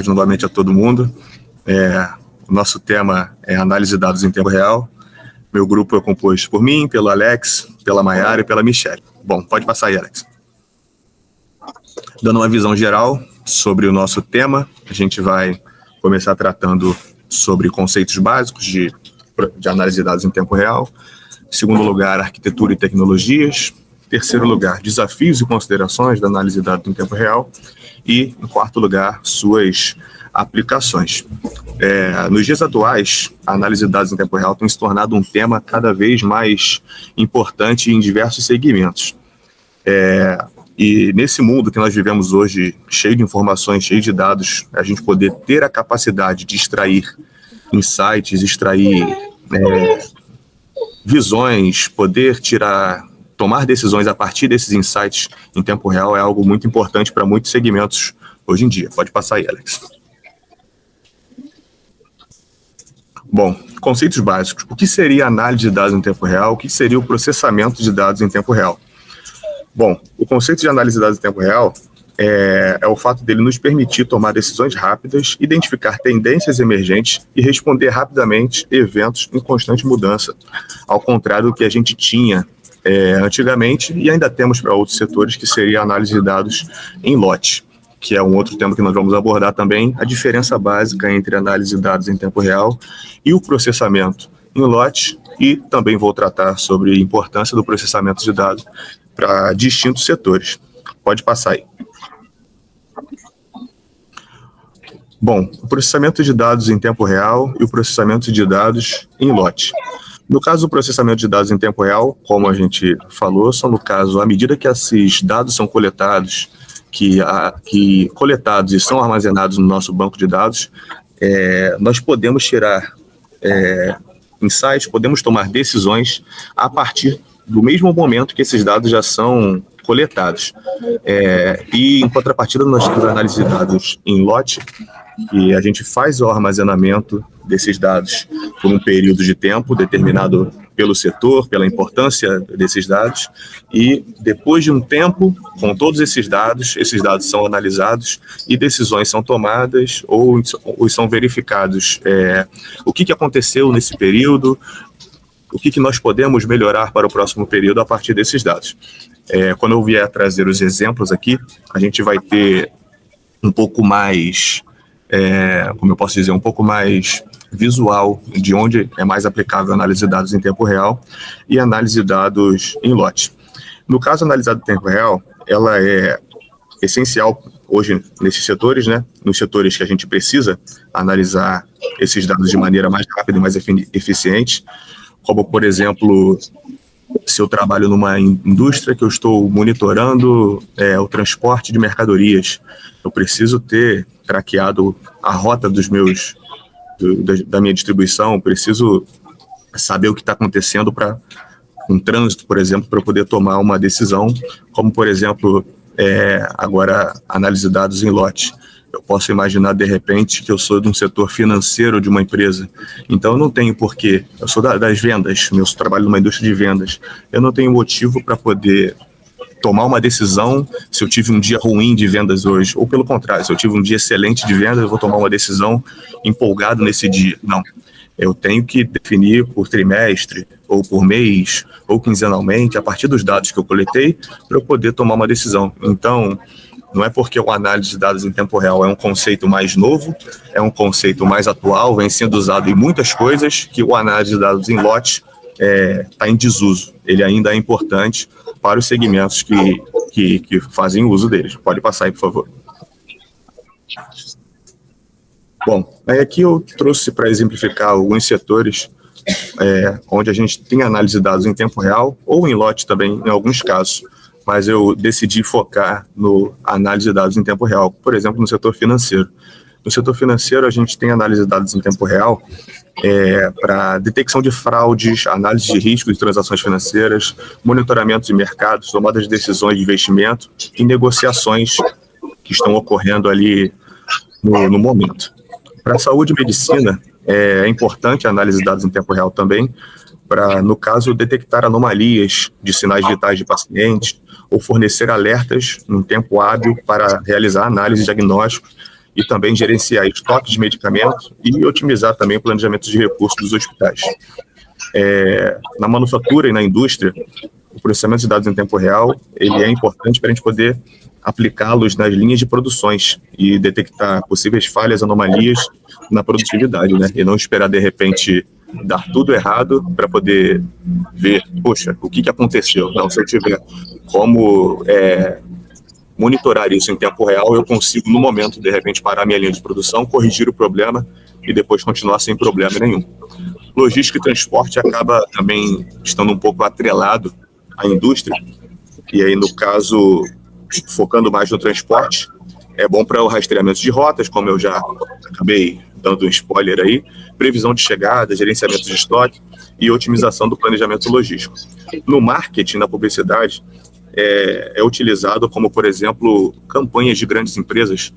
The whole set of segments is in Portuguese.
tarde novamente a todo mundo. O nosso tema é análise de dados em tempo real. Meu grupo é composto por mim, pelo Alex, pela Mayara e pela Michelle. Bom, pode passar aí, Alex. Dando uma visão geral sobre o nosso tema, a gente vai começar tratando sobre conceitos básicos de análise de dados em tempo real. Em segundo lugar, arquitetura e tecnologias. Em terceiro lugar, desafios e considerações da análise de dados em tempo real. E, em quarto lugar, suas aplicações. Nos dias atuais, a análise de dados em tempo real tem se tornado um tema cada vez mais importante em diversos segmentos. E nesse mundo que nós vivemos hoje, cheio de informações, cheio de dados, a gente poder ter a capacidade de extrair insights, extrair visões, poder tomar decisões a partir desses insights em tempo real é algo muito importante para muitos segmentos hoje em dia. Pode passar aí, Alex. Bom, conceitos básicos. O que seria a análise de dados em tempo real? O que seria o processamento de dados em tempo real? Bom, o conceito de análise de dados em tempo real é o fato dele nos permitir tomar decisões rápidas, identificar tendências emergentes e responder rapidamente a eventos em constante mudança, ao contrário do que a gente tinha antigamente e ainda temos para outros setores, que seria a análise de dados em lote, que é um outro tema que nós vamos abordar também, a diferença básica entre análise de dados em tempo real e o processamento em lote, e também vou tratar sobre a importância do processamento de dados para distintos setores. Pode passar aí. Bom, o processamento de dados em tempo real e o processamento de dados em lote. No caso do processamento de dados em tempo real, como a gente falou, são no caso, à medida que esses dados são coletados, que coletados e são armazenados no nosso banco de dados, nós podemos tirar insights, podemos tomar decisões a partir do mesmo momento que esses dados já são coletados. E em contrapartida, nós temos a análise de dados em lote, e a gente faz o armazenamento desses dados por um período de tempo determinado pelo setor, pela importância desses dados, e depois de um tempo, com todos esses dados são analisados e decisões são tomadas ou são verificados o que aconteceu nesse período, o que nós podemos melhorar para o próximo período a partir desses dados. Quando eu vier trazer os exemplos aqui, a gente vai ter um pouco mais, como eu posso dizer, um pouco mais visual de onde é mais aplicável a análise de dados em tempo real e análise de dados em lote. No caso, a análise de dados em tempo real, ela é essencial hoje nesses setores, né? Nos setores que a gente precisa analisar esses dados de maneira mais rápida e mais eficiente, como, por exemplo, se eu trabalho numa indústria que eu estou monitorando o transporte de mercadorias, eu preciso ter traqueado a rota da minha distribuição, preciso saber o que está acontecendo para um trânsito, por exemplo, para poder tomar uma decisão, como, por exemplo, agora, análise de dados em lote. Eu posso imaginar, de repente, que eu sou de um setor financeiro de uma empresa, então eu não tenho porquê, eu sou das vendas, eu trabalho numa indústria de vendas, eu não tenho motivo para poder tomar uma decisão se eu tive um dia ruim de vendas hoje, ou pelo contrário, se eu tive um dia excelente de vendas, eu vou tomar uma decisão empolgado nesse dia. Não, eu tenho que definir por trimestre, ou por mês, ou quinzenalmente, a partir dos dados que eu coletei, para eu poder tomar uma decisão. Então, não é porque a análise de dados em tempo real é um conceito mais novo, é um conceito mais atual, vem sendo usado em muitas coisas, que o análise de dados em lote está em desuso. Ele ainda é importante para os segmentos que fazem uso deles. Pode passar aí, por favor. Bom, aí aqui eu trouxe para exemplificar alguns setores onde a gente tem análise de dados em tempo real, ou em lote também, em alguns casos, mas eu decidi focar no análise de dados em tempo real, por exemplo, no setor financeiro. No setor financeiro, a gente tem análise de dados em tempo real para detecção de fraudes, análise de riscos de transações financeiras, monitoramento de mercados, tomada de decisões de investimento e negociações que estão ocorrendo ali no momento. Para a saúde e medicina, é importante a análise de dados em tempo real também, para, no caso, detectar anomalias de sinais vitais de pacientes ou fornecer alertas em tempo hábil para realizar análise de diagnóstico e também gerenciar estoque de medicamentos e otimizar também o planejamento de recursos dos hospitais. Na manufatura e na indústria, o processamento de dados em tempo real, ele é importante para a gente poder aplicá-los nas linhas de produções e detectar possíveis falhas, anomalias na produtividade, né? E não esperar, de repente, dar tudo errado para poder ver, poxa, o que aconteceu? Não, se eu tiver como monitorar isso em tempo real, eu consigo, no momento, de repente, parar minha linha de produção, corrigir o problema e depois continuar sem problema nenhum. Logística e transporte acaba também estando um pouco atrelado à indústria, e aí, no caso, focando mais no transporte, é bom para o rastreamento de rotas, como eu já acabei dando um spoiler aí, previsão de chegada, gerenciamento de estoque e otimização do planejamento logístico. No marketing, na publicidade, é utilizado como, por exemplo, campanhas de grandes empresas,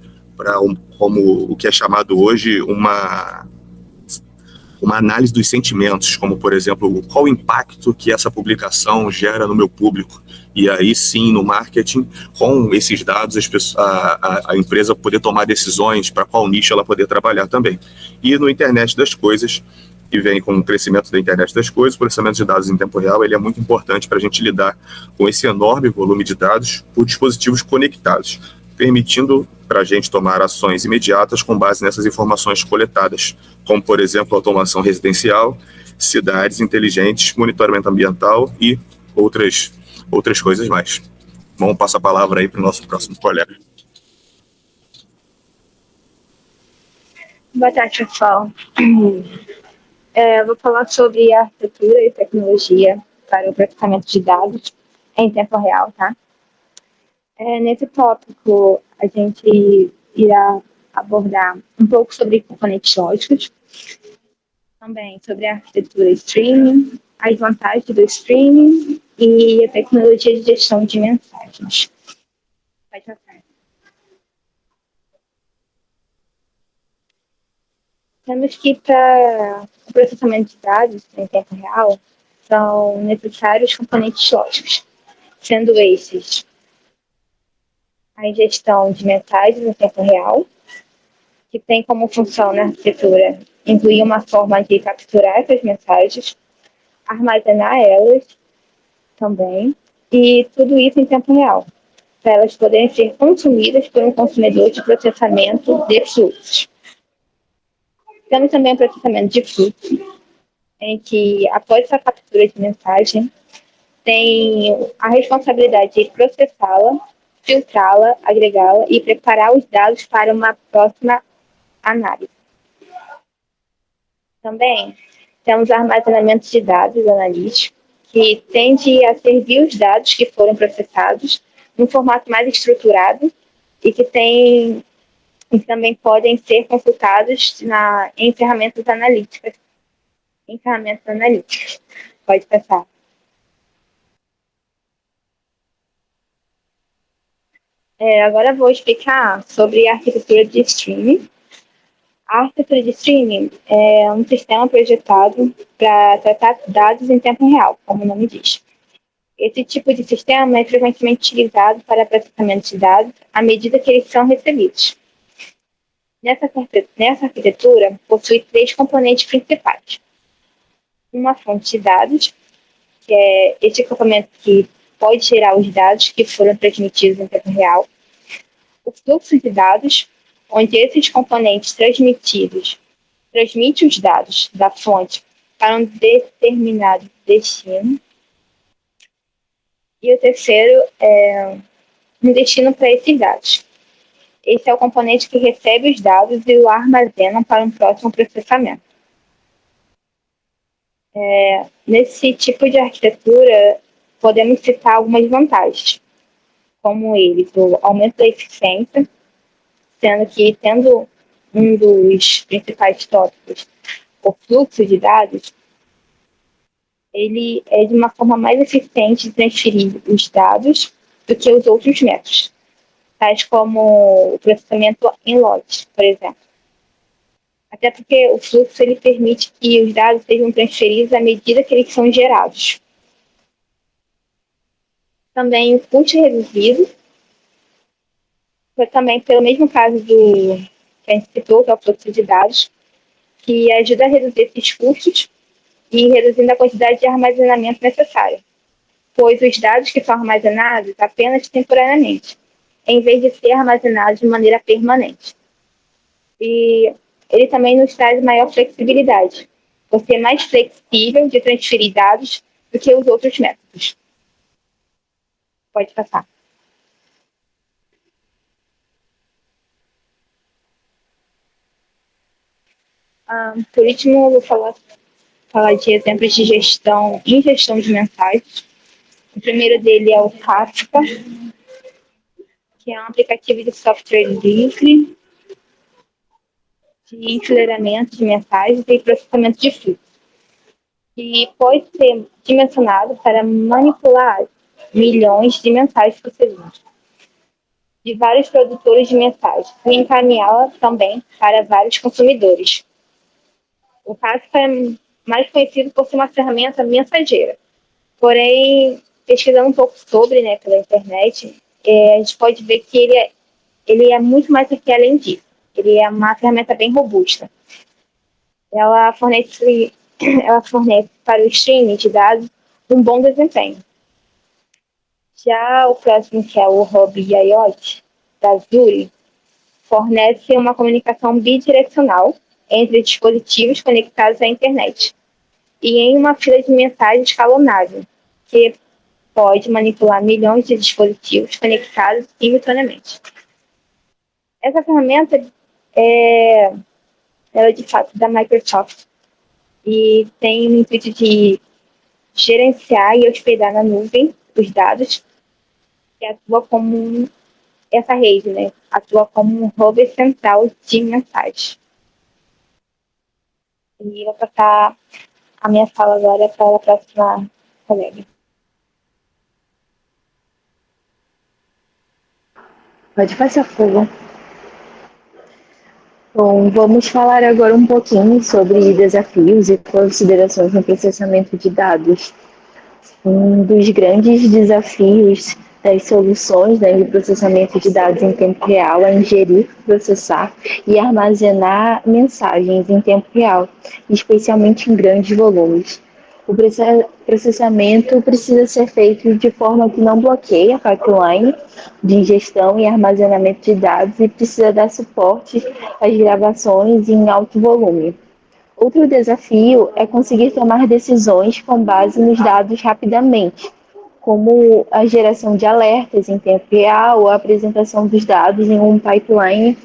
como o que é chamado hoje uma análise dos sentimentos, como, por exemplo, qual o impacto que essa publicação gera no meu público. E aí sim, no marketing, com esses dados, a empresa poder tomar decisões para qual nicho ela poder trabalhar também. E no internet das coisas, que vem com o crescimento da internet das coisas, o processamento de dados em tempo real, ele é muito importante para a gente lidar com esse enorme volume de dados por dispositivos conectados, permitindo para a gente tomar ações imediatas com base nessas informações coletadas, como, por exemplo, automação residencial, cidades inteligentes, monitoramento ambiental e outras coisas mais. Bom, passo a palavra aí para o nosso próximo colega. Boa tarde, pessoal. Vou falar sobre arquitetura e tecnologia para o processamento de dados em tempo real, tá? Nesse tópico, a gente irá abordar um pouco sobre componentes lógicos, também sobre a arquitetura streaming, as vantagens do streaming e a tecnologia de gestão de mensagens. Pode passar. Temos que, para o processamento de dados em tempo real, são necessários componentes lógicos, sendo esses a gestão de mensagens em tempo real, que tem como função na arquitetura incluir uma forma de capturar essas mensagens, armazenar elas também, e tudo isso em tempo real, para elas poderem ser consumidas por um consumidor de processamento de fluxos. Temos também o processamento de fluxo, em que, após a captura de mensagem, tem a responsabilidade de processá-la, filtrá-la, agregá-la e preparar os dados para uma próxima análise. Também temos armazenamento de dados analíticos, que tende a servir os dados que foram processados num formato mais estruturado e que também podem ser consultados em ferramentas analíticas. Pode passar. Agora vou explicar sobre a arquitetura de streaming. A arquitetura de streaming é um sistema projetado para tratar dados em tempo real, como o nome diz. Esse tipo de sistema é frequentemente utilizado para processamento de dados à medida que eles são recebidos. Nessa arquitetura, possui 3 componentes principais. Uma fonte de dados, que é esse equipamento que pode gerar os dados que foram transmitidos em tempo real. O fluxo de dados, onde esses componentes transmitem os dados da fonte para um determinado destino. E o terceiro é um destino para esses dados. Esse é o componente que recebe os dados e o armazena para um próximo processamento. Nesse tipo de arquitetura, podemos citar algumas vantagens, como o aumento da eficiência, sendo que, tendo um dos principais tópicos, o fluxo de dados, ele é de uma forma mais eficiente de transferir os dados do que os outros métodos, tais como o processamento em logs, por exemplo. Até porque o fluxo ele permite que os dados sejam transferidos à medida que eles são gerados. Também o custo reduzido, também pelo mesmo caso que a gente citou, que é o fluxo de dados, que ajuda a reduzir esses custos e reduzindo a quantidade de armazenamento necessária, pois os dados que são armazenados apenas temporariamente, em vez de ser armazenados de maneira permanente. E ele também nos traz maior flexibilidade, por ser mais flexível de transferir dados do que os outros métodos. Pode passar. Por último, eu vou falar de exemplos de gestão e gestão de mensagens. O primeiro dele é o Kafka, que é um aplicativo de software livre de enfileiramento de mensagens e processamento de fluxo, que pode ser dimensionado para manipular milhões de mensagens por segundo de vários produtores de mensagens e encaminhá-la também para vários consumidores. O Kafka é mais conhecido por ser uma ferramenta mensageira. Porém, pesquisando um pouco sobre, né, pela internet, a gente pode ver que ele é muito mais do que além disso. Ele é uma ferramenta bem robusta. Ela fornece para o streaming de dados um bom desempenho. Já o próximo, que é o Hub IoT, da Azure, fornece uma comunicação bidirecional entre dispositivos conectados à internet e em uma fila de mensagens escalonável, que pode manipular milhões de dispositivos conectados simultaneamente. Essa ferramenta ela é de fato da Microsoft e tem o intuito de gerenciar e hospedar na nuvem os dados, que atua como essa rede, né? Atua como um hub central de mensagens. E vou passar a minha fala agora para a próxima colega. Pode passar fogo. Bom, vamos falar agora um pouquinho sobre desafios e considerações no processamento de dados. Um dos grandes desafios das soluções, né, de processamento de dados em tempo real é ingerir, processar e armazenar mensagens em tempo real, especialmente em grandes volumes. O processamento precisa ser feito de forma que não bloqueie a pipeline de gestão e armazenamento de dados e precisa dar suporte às gravações em alto volume. Outro desafio é conseguir tomar decisões com base nos dados rapidamente, como a geração de alertas em tempo real ou a apresentação dos dados em um pipeline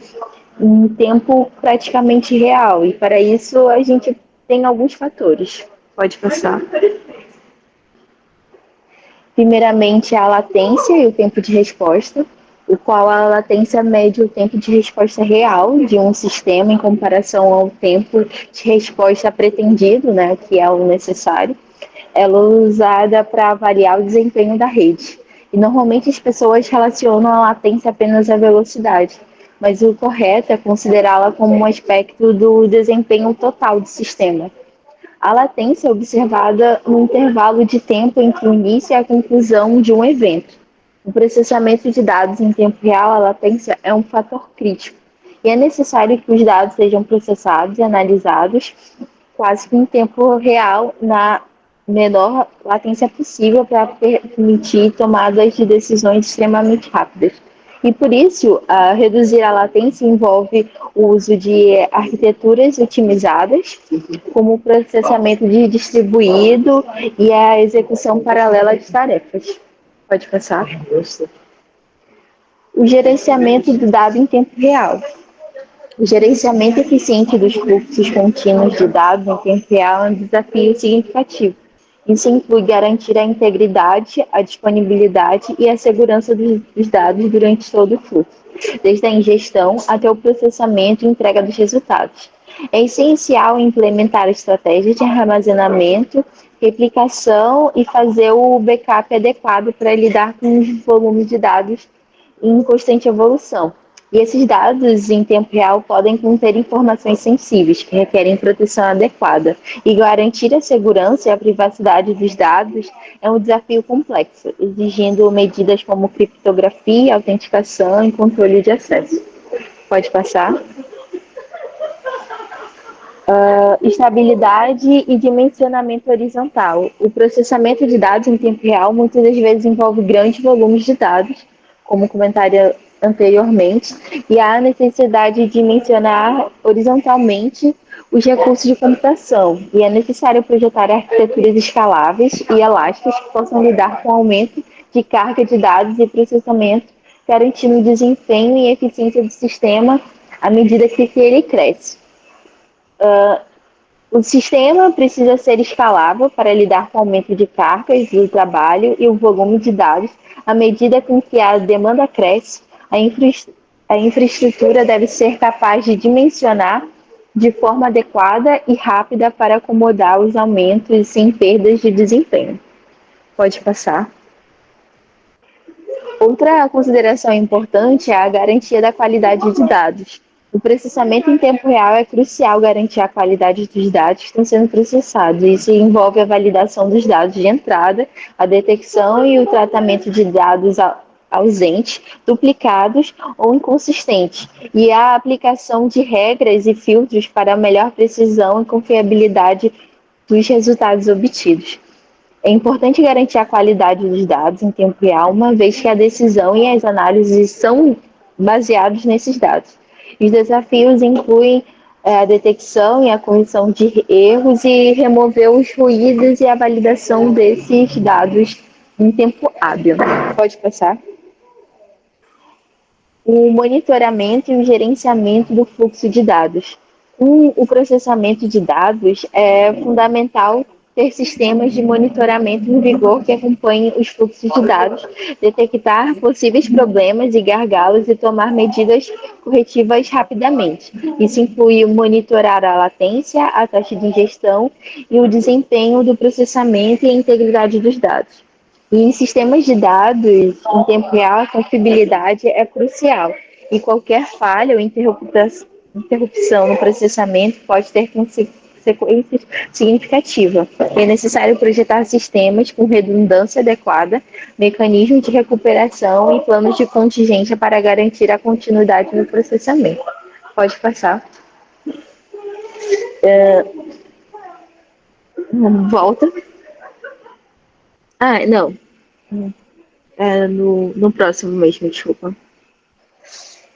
em tempo praticamente real. E para isso a gente tem alguns fatores. Pode passar. Primeiramente, a latência e o tempo de resposta, o qual a latência mede o tempo de resposta real de um sistema em comparação ao tempo de resposta pretendido, né, que é o necessário. Ela é usada para avaliar o desempenho da rede. E normalmente as pessoas relacionam a latência apenas à velocidade, mas o correto é considerá-la como um aspecto do desempenho total do sistema. A latência é observada no intervalo de tempo entre o início e a conclusão de um evento. No processamento de dados em tempo real, a latência é um fator crítico, e é necessário que os dados sejam processados e analisados quase que em tempo real, na menor latência possível, para permitir tomadas de decisões extremamente rápidas. E por isso, reduzir a latência envolve o uso de arquiteturas otimizadas, como o processamento de distribuído e a execução paralela de tarefas. Pode passar. O gerenciamento do dado em tempo real. O gerenciamento eficiente dos fluxos contínuos de dados em tempo real é um desafio significativo. Isso inclui garantir a integridade, a disponibilidade e a segurança dos dados durante todo o fluxo, desde a ingestão até o processamento e entrega dos resultados. É essencial implementar estratégias de armazenamento, replicação e fazer o backup adequado para lidar com os volumes de dados em constante evolução. E esses dados em tempo real podem conter informações sensíveis que requerem proteção adequada. E garantir a segurança e a privacidade dos dados é um desafio complexo, exigindo medidas como criptografia, autenticação e controle de acesso. Pode passar? Estabilidade e dimensionamento horizontal. O processamento de dados em tempo real muitas das vezes envolve grandes volumes de dados, como comentado anteriormente, e há a necessidade de dimensionar horizontalmente os recursos de computação, e é necessário projetar arquiteturas escaláveis e elásticas que possam lidar com o aumento de carga de dados e processamento, garantindo o desempenho e eficiência do sistema à medida que ele cresce. O sistema precisa ser escalável para lidar com o aumento de cargas do trabalho e o volume de dados. À medida com que a demanda cresce, a infraestrutura deve ser capaz de dimensionar de forma adequada e rápida para acomodar os aumentos sem perdas de desempenho. Pode passar. Outra consideração importante é a garantia da qualidade de dados. O processamento em tempo real é crucial garantir a qualidade dos dados que estão sendo processados. Isso envolve a validação dos dados de entrada, a detecção e o tratamento de dados ausentes, duplicados ou inconsistentes, e a aplicação de regras e filtros para a melhor precisão e confiabilidade dos resultados obtidos. É importante garantir a qualidade dos dados em tempo real, uma vez que a decisão e as análises são baseados nesses dados. Os desafios incluem a detecção e a correção de erros e remover os ruídos e a validação desses dados em tempo hábil. Pode passar. O monitoramento e o gerenciamento do fluxo de dados. O processamento de dados é fundamental ter sistemas de monitoramento em vigor que acompanhem os fluxos de dados, detectar possíveis problemas e gargalos e tomar medidas corretivas rapidamente. Isso inclui monitorar a latência, a taxa de ingestão e o desempenho do processamento e a integridade dos dados. E em sistemas de dados, em tempo real, a confiabilidade é crucial. E qualquer falha ou interrupção no processamento pode ter consequências significativas. É necessário projetar sistemas com redundância adequada, mecanismos de recuperação e planos de contingência para garantir a continuidade no processamento. Pode passar. Volta. Não. No próximo mesmo, desculpa.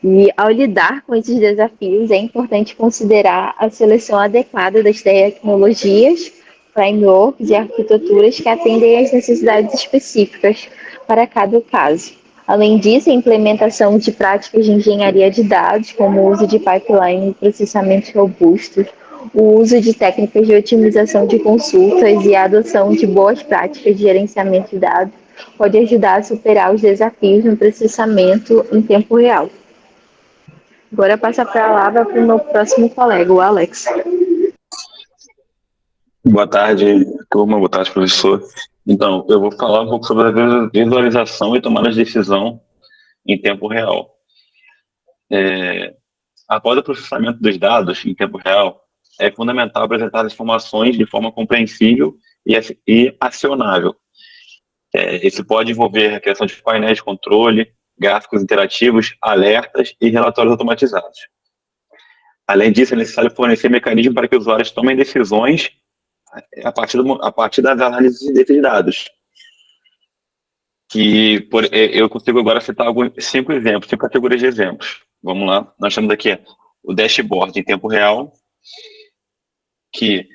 E ao lidar com esses desafios, é importante considerar a seleção adequada das tecnologias, frameworks e arquiteturas que atendem às necessidades específicas para cada caso. Além disso, a implementação de práticas de engenharia de dados, como o uso de pipeline e processamentos robustos, o uso de técnicas de otimização de consultas e a adoção de boas práticas de gerenciamento de dados, pode ajudar a superar os desafios no processamento em tempo real. Agora passa a palavra para o meu próximo colega, o Alex. Boa tarde, turma. Boa tarde, professor. Então, eu vou falar um pouco sobre a visualização e tomada de decisão em tempo real. Após o processamento dos dados em tempo real, é fundamental apresentar as informações de forma compreensível e acionável. Isso pode envolver a criação de painéis de controle, gráficos interativos, alertas e relatórios automatizados. Além disso, é necessário fornecer mecanismos para que os usuários tomem decisões a partir das análises desses dados. Eu consigo agora citar 5 categorias de exemplos. Vamos lá, nós temos aqui o dashboard em tempo real, que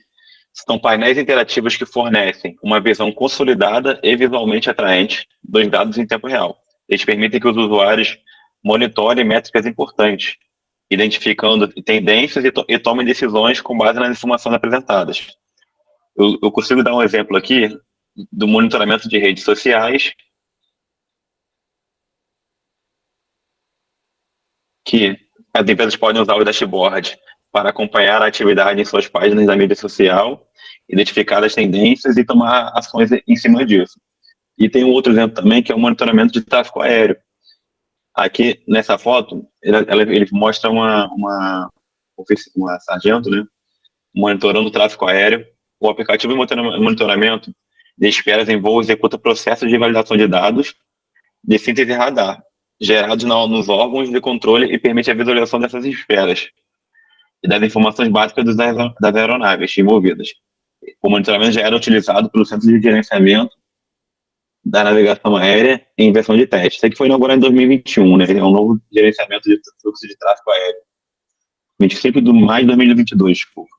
são painéis interativos que fornecem uma visão consolidada e visualmente atraente dos dados em tempo real. Eles permitem que os usuários monitorem métricas importantes, identificando tendências e tomem decisões com base nas informações apresentadas. Eu consigo dar um exemplo aqui do monitoramento de redes sociais, que as empresas podem usar o dashboard para acompanhar a atividade em suas páginas da mídia social, identificar as tendências e tomar ações em cima disso. E tem um outro exemplo também, que é o monitoramento de tráfego aéreo. Aqui, nessa foto, ele mostra uma sargento, né, monitorando o tráfego aéreo. O aplicativo de monitoramento de esperas em voo executa processos de validação de dados de síntese radar, gerados nos órgãos de controle e permite a visualização dessas esperas. e das informações básicas das aeronaves envolvidas. O monitoramento já era utilizado pelo Centro de Gerenciamento da Navegação Aérea em versão de teste. Isso aqui foi inaugurado em 2021, né? É um novo gerenciamento de fluxo de tráfego aéreo. 25 de maio de 2022, desculpa.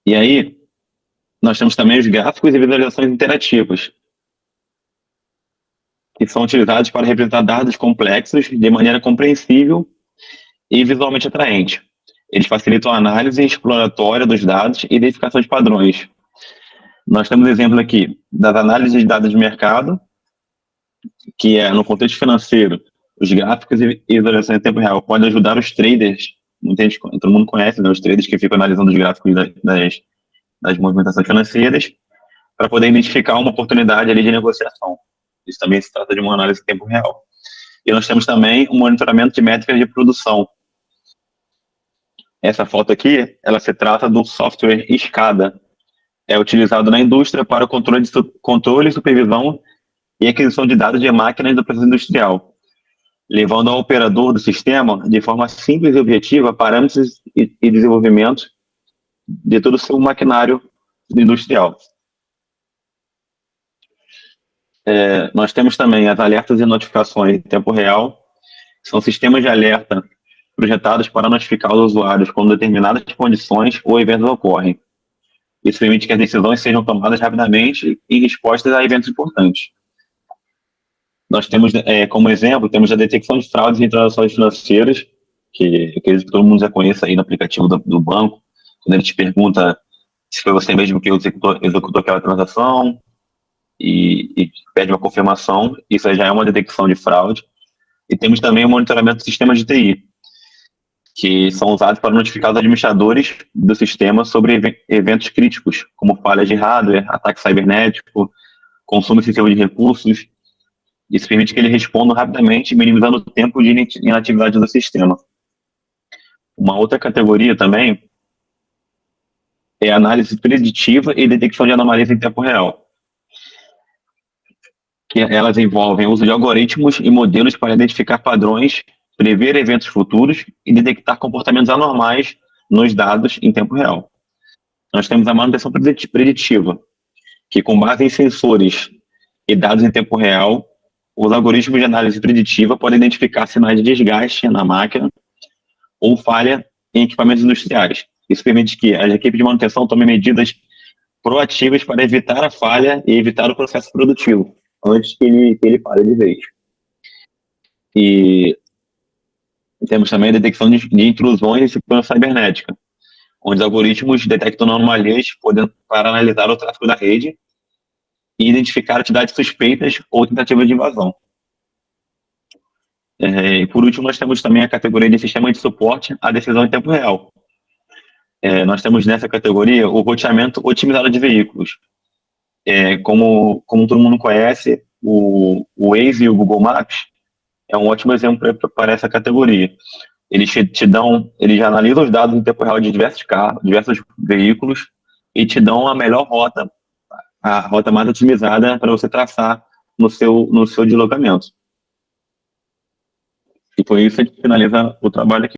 E aí, nós temos também os gráficos e visualizações interativas, que são utilizados para representar dados complexos de maneira compreensível e visualmente atraente. Eles facilitam a análise exploratória dos dados e identificação de padrões. Nós temos exemplos aqui das análises de dados de mercado, que é, no contexto financeiro, os gráficos e visualizações em tempo real podem ajudar os traders, todo mundo conhece, né, os traders que ficam analisando os gráficos das movimentações financeiras, para poder identificar uma oportunidade ali de negociação. Isso também se trata de uma análise em tempo real. E nós temos também um monitoramento de métricas de produção. Essa foto aqui, ela se trata do software SCADA. É utilizado na indústria para o controle, supervisão e aquisição de dados de máquinas do processo industrial, levando ao operador do sistema, de forma simples e objetiva, parâmetros e desenvolvimento de todo o seu maquinário industrial. Nós temos também as alertas e notificações em tempo real, que são sistemas de alerta projetados para notificar os usuários quando determinadas condições ou eventos ocorrem. Isso permite que as decisões sejam tomadas rapidamente em respostas a eventos importantes. Nós temos, como exemplo, temos a detecção de fraudes em transações financeiras, que acredito que todo mundo já conhece aí no aplicativo do banco, quando ele te pergunta se foi você mesmo que executou aquela transação e pede uma confirmação. Isso já é uma detecção de fraude. E temos também o monitoramento de sistemas de TI, que são usados para notificar os administradores do sistema sobre eventos críticos, como falhas de hardware, ataque cibernético, consumo excessivo de recursos. Isso permite que eles respondam rapidamente, minimizando o tempo de inatividade do sistema. Uma outra categoria também é a análise preditiva e detecção de anomalias em tempo real, que elas envolvem o uso de algoritmos e modelos para identificar padrões, prever eventos futuros e detectar comportamentos anormais nos dados em tempo real. Nós temos a manutenção preditiva, que com base em sensores e dados em tempo real, os algoritmos de análise preditiva podem identificar sinais de desgaste na máquina ou falha em equipamentos industriais. Isso permite que as equipes de manutenção tomem medidas proativas para evitar a falha e evitar o processo produtivo, antes que ele falhe de vez. E temos também a detecção de intrusões em segurança cibernética, onde os algoritmos detectam anomalias para analisar o tráfego da rede e identificar atividades suspeitas ou tentativas de invasão. E por último, nós temos também a categoria de sistema de suporte à decisão em tempo real. Nós temos nessa categoria o roteamento otimizado de veículos. Como todo mundo conhece, o Waze e o Google Maps é um ótimo exemplo para essa categoria. Eles já analisam os dados em tempo real de diversos carros, diversos veículos, e te dão a melhor rota, a rota mais otimizada para você traçar no seu deslocamento. E com isso a gente finaliza o trabalho aqui.